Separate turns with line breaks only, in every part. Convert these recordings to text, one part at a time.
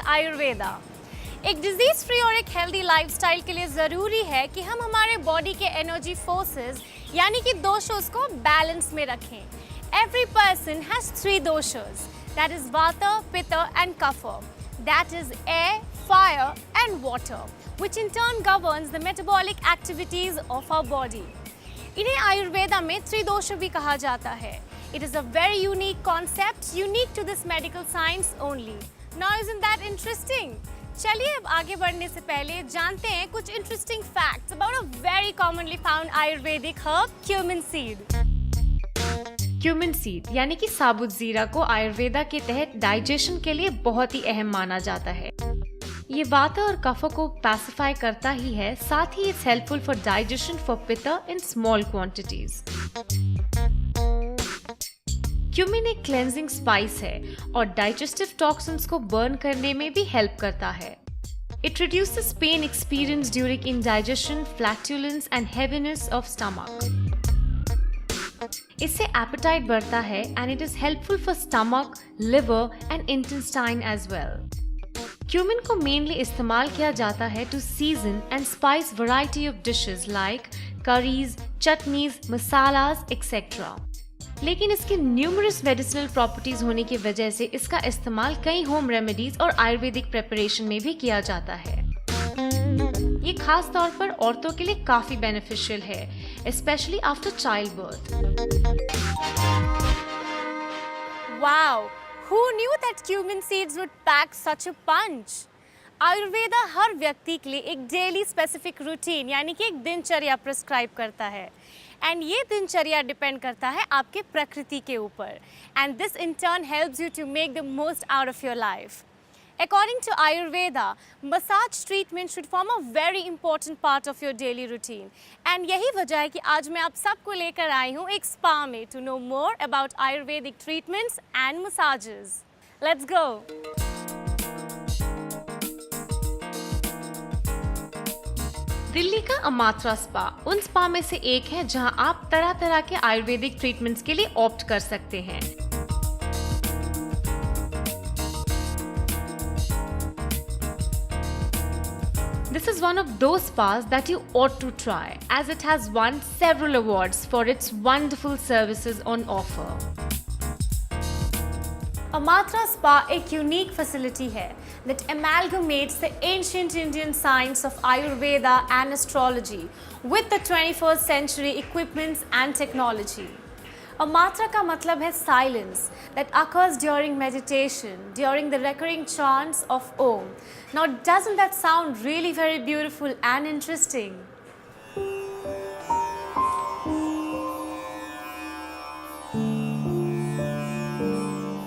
आयुर्वेदा। एक disease free और एक हेल्दी लाइफस्टाइल के लिए ज़रूरी है कि हम हमारे बॉडी के एनर्जी फोर्सेस यानी कि दोषोस को बैलेंस में रखें। Every person has three doshas, that is Vata, Pitta and Kapha, that is air, fire and water, which in turn governs the metabolic activities of our body. इन्हें आयुर्वेदा में त्रिदोष भी कहा जाता है। It is a very unique concept, unique to this medical science only. Now isn't that interesting? चलिए अब आगे बढ़ने से पहले जानते हैं कुछ interesting facts about a very commonly found Ayurvedic herb, cumin seed.
Cumin seed यानी कि साबुत जीरा को आयुर्वेदा के तहत डाइजेशन के लिए बहुत ही अहम माना जाता है। ये वाता और कफ को पैसिफाई करता ही है, साथ ही it's helpful for digestion for pitta in small quantities. Cumin एक क्लेंजिंग स्पाइस है और डाइजेस्टिव टॉक्सिन्स को बर्न करने में भी हेल्प करता है। It reduces pain experience during indigestion, flatulence and heaviness of stomach. इससे एपेटाइट बढ़ता है and it is helpful for stomach, liver and intestine as well. Cumin को मेनली इस्तेमाल किया जाता है to season and spice variety of dishes like curries, chutneys, masalas etcetera. लेकिन इसके न्यूमरस मेडिसिनल प्रॉपर्टीज होने की वजह से इसका इस्तेमाल कई होम रेमेडीज और आयुर्वेदिक प्रिपरेशन में भी किया जाता है। ये खास तौर पर औरतों के लिए काफी बेनिफिशियल है, specially after child birth.
Wow, who knew that cumin seeds would pack such a punch? Ayurveda हर व्यक्ति के लिए एक डेली स्पेसिफिक रूटीन यानी कि एक दिनचर्या प्रिस्क्राइब करता है एंड ये दिनचर्या डिपेंड करता है आपके प्रकृति के ऊपर and this in turn helps you to make the most out of your life. According to Ayurveda, massage treatment should form a very important part of your daily routine. And यही वजह है कि आज मैं आप सबको लेकर आई हूँ एक स्पा में to know more about Ayurvedic treatments and massages. Let's go!
Delhi का अमात्रा स्पा उन स्पा में से एक है जहां आप तरह तरह के आयुर्वेदिक ट्रीटमेंट्स के लिए ऑप्ट कर सकते हैं। This is one of those spas that you ought to try as it has won several awards for its wonderful services on offer.
Amatra Spa एक unique facility है that amalgamates the ancient Indian science of Ayurveda and astrology with the 21st century equipments and technology. Amatra का मतलब है silence that occurs during meditation, during the recurring chants of Om. Now, doesn't that sound really very beautiful and interesting?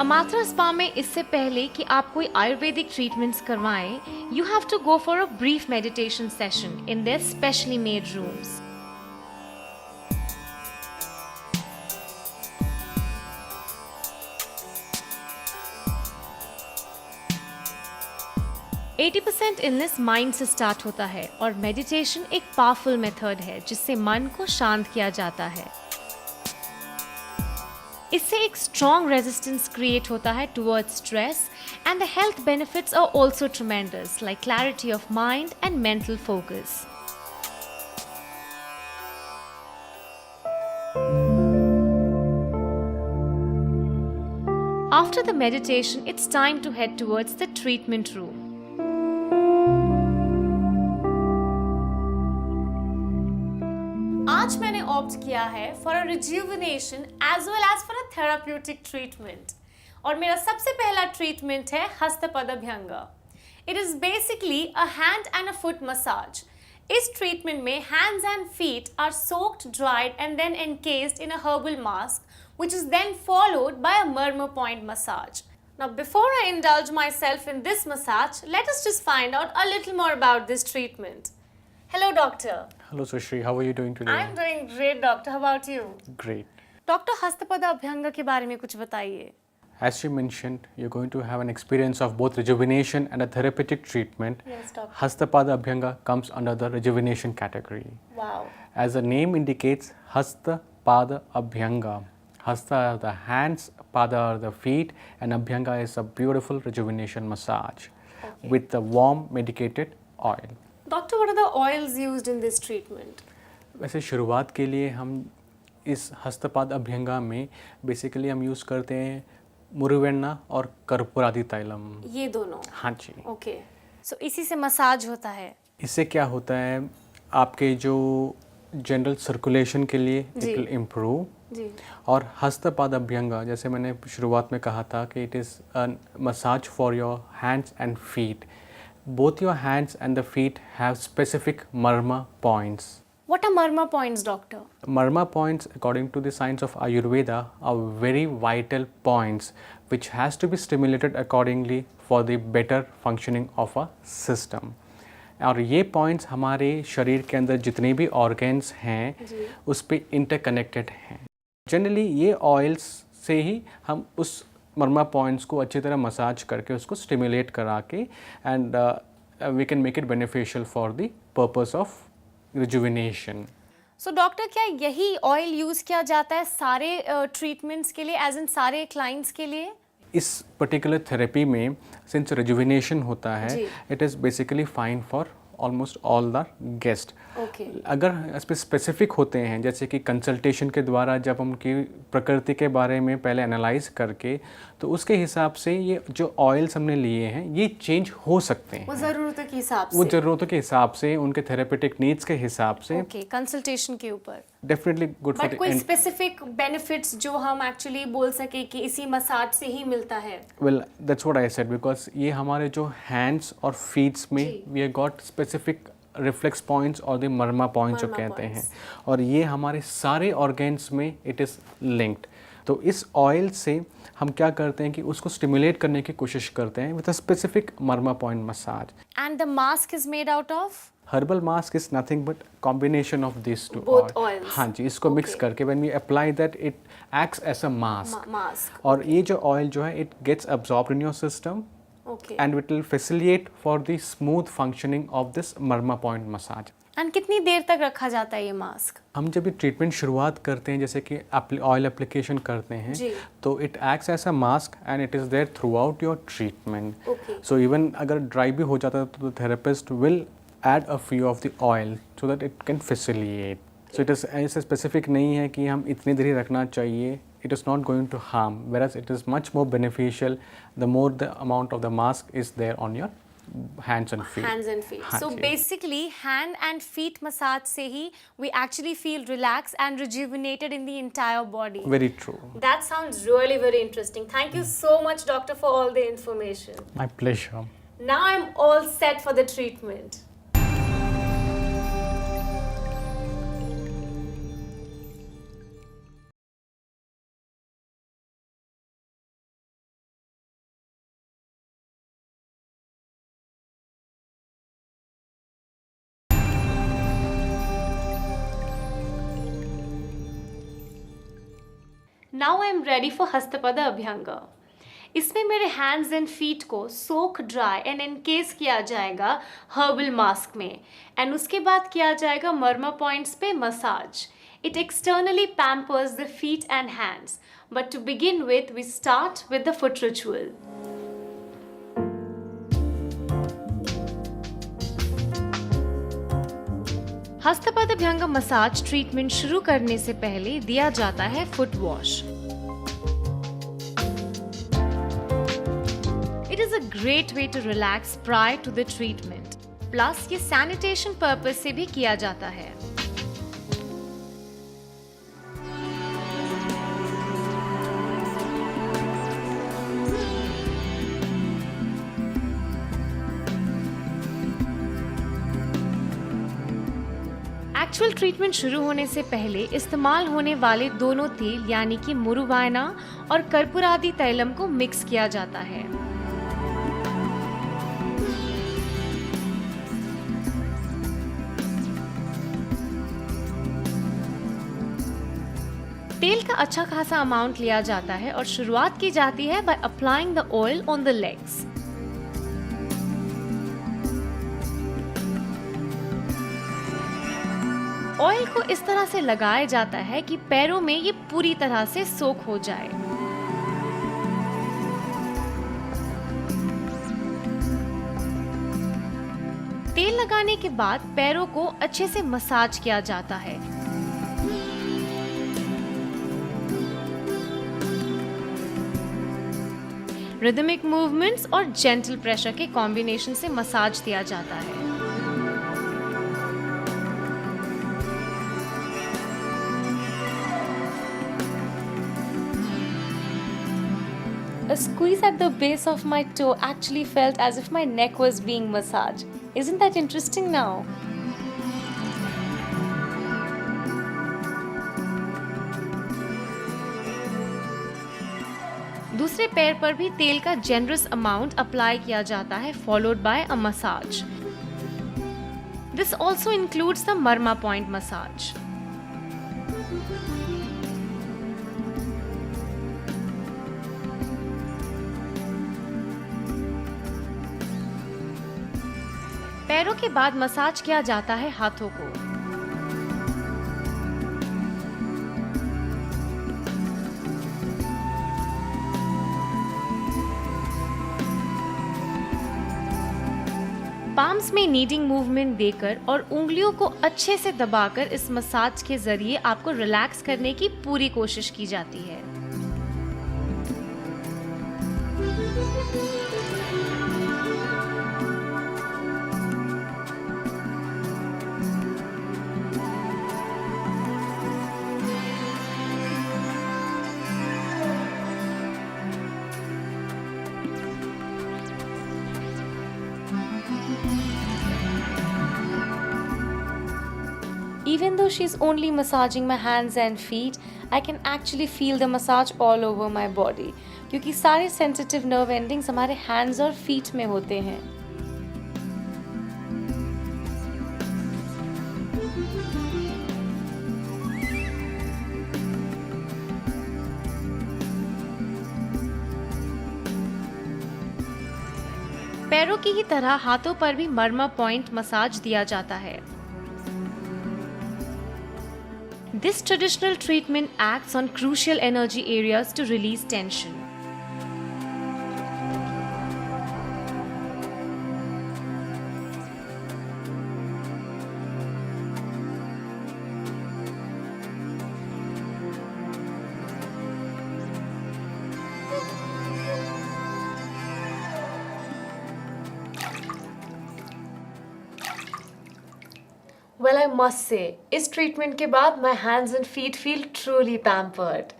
Amatra spa में इससे पहले कि आप कोई Ayurvedic treatments करवाएं, you have to go for a brief meditation session in their specially made rooms. Eighty 80% illness mind से start होता है और मेडिटेशन एक पावरफुल मेथड है जिससे मन को शांत किया जाता है। इससे एक स्ट्रॉन्ग रेजिस्टेंस क्रिएट होता है towards stress and the health benefits are also tremendous like clarity of mind and mental focus. After the meditation, it's time to head towards the treatment room.
आज मैंने ऑप्ट किया है for a rejuvenation as well as for a therapeutic treatment और मेरा सबसे पहला treatment है Hastapada Abhyanga. It is basically a hand and a foot massage. इस ट्रीटमेंट में hands and feet are soaked, dried and then encased in a herbal mask which is then followed by a murmur point massage. Now before I indulge myself in this massage, let us just find out a little more about this treatment. Hello doctor.
Hello Sushri, how are you doing today?
I'm doing great doctor, how about you?
Great.
Doctor, हस्तपद अभ्यंग के बारे में कुछ बताइए।
As you mentioned, you're going to have an experience of both rejuvenation and a therapeutic treatment.
Yes, doctor.
Hastapada Abhyanga comes under the rejuvenation category.
Wow.
As the name indicates, Hastapada Abhyanga. Hasta are the hands, Pada are the feet, and Abhyanga is a beautiful rejuvenation massage. with the warm medicated oil.
Doctor, what are the oils used in this treatment?
वैसे शुरुआत के लिए हम इस हस्तपाद अभ्यंगा में basically हम use करते हैं मुरुवेन्ना और कर्पूरादि तैलम।
ये दोनों?
हाँ जी।
ओके, सो इसी से मसाज होता है?
इससे क्या होता है, आपके जो जनरल सर्कुलेशन के लिए इट विल इम्प्रूव
जी।
और हस्तपाद अभ्यंगा जैसे मैंने शुरुआत में कहा था कि it is a massage for your hands and feet. Both your hands and the feet have specific Marma points.
What are Marma points, doctor?
Marma points, according to the science of Ayurveda, are very vital points which has to be stimulated accordingly for the better functioning of a system. और ये points हमारे शरीर के अंदर जितने भी organs हैं उस पे इंटरकनेक्टेड हैं. जनरली ये ऑयल्स से ही हम उस मर्मा पॉइंट्स को अच्छी तरह मसाज करके उसको स्टिमुलेट करा के and we can make it beneficial for the purpose of rejuvenation.
So doctor, क्या यही ऑयल यूज़ किया जाता है सारे ट्रीटमेंट्स के लिए, एज इन सारे क्लाइंट्स के लिए?
इस पर्टिकुलर थेरेपी में सिंस रिजुविनेशन होता है it is basically fine for almost all the guest. अगर इस पर स्पेसिफिक होते हैं जैसे कि कंसल्टेशन के द्वारा जब हम उनकी प्रकृति के बारे में पहले एनालाइज करके तो उसके हिसाब से ये जो ऑयल्स हमने लिए हैं ये चेंज हो सकते हैं.
वो ज़रूरतों के हिसाब से?
वो ज़रूरतों के हिसाब से, उनके थेरेपेटिक नीड्स के हिसाब से.
ओके, कंसल्टेशन के ऊपर
डेफिनेटली गुड फॉर.
बट कोई स्पेसिफिक बेनिफिट्स जो हम एक्चुअली बोल सके कि इसी मसाज से ही मिलता है?
Well that's what I said because ये हमारे जो हैंड्स और फीट्स में we have got specific reflex points और द मर्मा पॉइंट्स जो कहते हैं और ये हमारे सारे ऑर्गन्स में इट इज़ लिंक्ड. तो इस ऑयल से हम क्या करते हैं कि उसको स्टिमुलेट करने की कोशिश करते हैं with a specific marma point massage.
And the mask is made out of?
Herbal mask is nothing but combination of this two
oils.
हाँ जी, इसको मिक्स करके when we apply that it acts as a mask. और ये जो oil जो है it gets absorbed in your system.
Okay.
And it will facilitate for the smooth functioning of this Marma point massage.
And कितनी देर तक रखा जाता है ये मास्क?
हम जब ये ट्रीटमेंट शुरुआत करते हैं जैसे कि ऑयल एप्लीकेशन करते हैं तो it acts as a mask and it is there throughout your treatment. So even अगर ड्राई भी हो जाता है तो the therapist will add a few of the oil so that it can facilitate. So it is ऐसे specific नहीं है कि हम इतनी देर ही रखना चाहिए. It is not going to harm, whereas it is much more beneficial the more the amount of the mask is there on your hands and feet.
Hands and feet. So basically, hand and feet massage se hi we actually feel relaxed and rejuvenated in the entire body.
Very true.
That sounds really very interesting. Thank you so much, doctor, for all the information.
My pleasure.
Now I'm all set for the treatment.
Now I am ready for Hastapada Abhyanga. इसमें मेरे hands and feet को सोक dry and एनकेस किया जाएगा herbal mask में and उसके बाद किया जाएगा मर्मा पॉइंट्स पे massage. It externally pampers the feet and hands. But to begin with we start with the foot ritual. Hastapada Abhyanga massage treatment शुरू करने से पहले दिया जाता है foot wash. It is a great way to relax prior to the treatment. Plus ये sanitation purpose से भी किया जाता है. एक्चुअल ट्रीटमेंट शुरू होने से पहले इस्तेमाल होने वाले दोनों तेल यानी कि मुरुवायना और कर्पूरादि तैलम को मिक्स किया जाता है. तेल का अच्छा खासा अमाउंट लिया जाता है और शुरुआत की जाती है by applying the oil on the legs. Oil को इस तरह से लगाया जाता है कि पैरों में ये पूरी तरह से सोक हो जाए. तेल लगाने के बाद पैरों को अच्छे से मसाज किया जाता है। रिदमिक मूवमेंट्स और जेंटल प्रेशर के कॉम्बिनेशन से मसाज दिया जाता है।
A squeeze at the base of my toe actually felt as if my neck was being massaged. Isn't that interesting now?
दूसरे पैर पर भी तेल का जेनरस अमाउंट अप्लाई किया जाता है, followed by a massage. This also includes the Marma point massage. पैरों के बाद मसाज किया जाता है हाथों को। पाम्स में नीडिंग मूवमेंट देकर और उंगलियों को अच्छे से दबाकर इस मसाज के जरिए आपको रिलैक्स करने की पूरी कोशिश की जाती है।
Even though she's only massaging my hands and feet, I can actually feel the massage all over my body. क्योंकि सारे sensitive nerve endings हमारे hands और feet में होते हैं।
पैरों की ही तरह हाथों पर भी मर्मा पॉइंट मसाज दिया जाता है। This traditional treatment acts on crucial energy areas to release tension.
Well, I must say, इस ट्रीटमेंट के बाद my hands and feet feel truly pampered.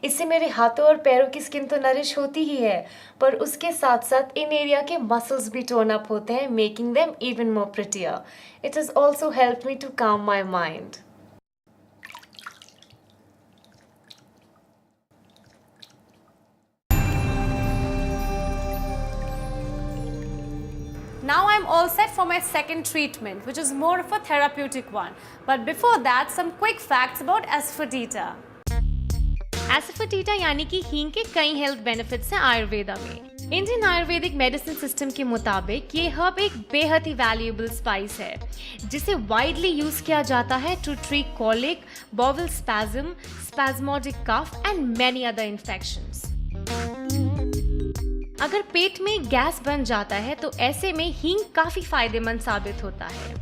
इससे मेरे हाथों और पैरों की स्किन तो नरिश होती ही है, पर उसके साथ साथ इन एरिया के मसल्स भी टोन अप होते हैं, making them even more prettier. It has also helped me to calm my mind.
Now I'm all set for my second treatment, which is more of a therapeutic one. But before that, some quick facts about Asafoetida.
एसाफेटिडा यानी कि हींग के कई health benefits हैं आयुर्वेदा में। Indian Ayurvedic medicine system के मुताबिक ये हर्ब एक बेहद ही वैल्यूएबल स्पाइस है, जिसे वाइडली यूज किया जाता है to treat colic, bowel spasm, spasmodic cough and many other infections. अगर पेट में गैस बन जाता है तो ऐसे में हींग काफी फायदेमंद साबित होता है।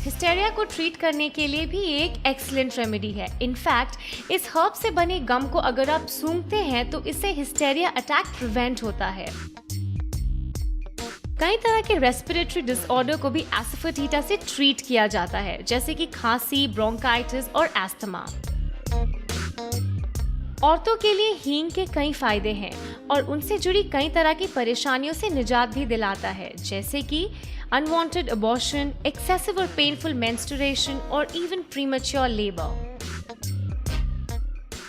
हिस्टेरिया को ट्रीट करने के लिए भी एक एक्सीलेंट रेमेडी है। इनफैक्ट इस हर्ब से बने गम को अगर आप सूंघते हैं तो इससे हिस्टेरिया अटैक प्रिवेंट होता है। कई तरह के रेस्पिरेटरी डिसऑर्डर को भी एसाफोएटिडा से ट्रीट किया जाता है, जैसे कि खांसी, ब्रोंकाइटिस और एस्थमा। औरतों के लिए हींग के कई फायदे हैं और उनसे जुड़ी कई तरह की परेशानियों से निजात भी दिलाता है, जैसे कि अनवांटेड अबॉर्शन, एक्सेसिव और पेनफुल मेंस्ट्रुएशन और even premature labour.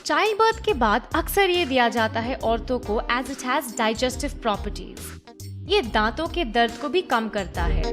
Child birth के बाद अक्सर ये दिया जाता है औरतों को as it has digestive properties. ये दांतों के दर्द को भी कम करता है।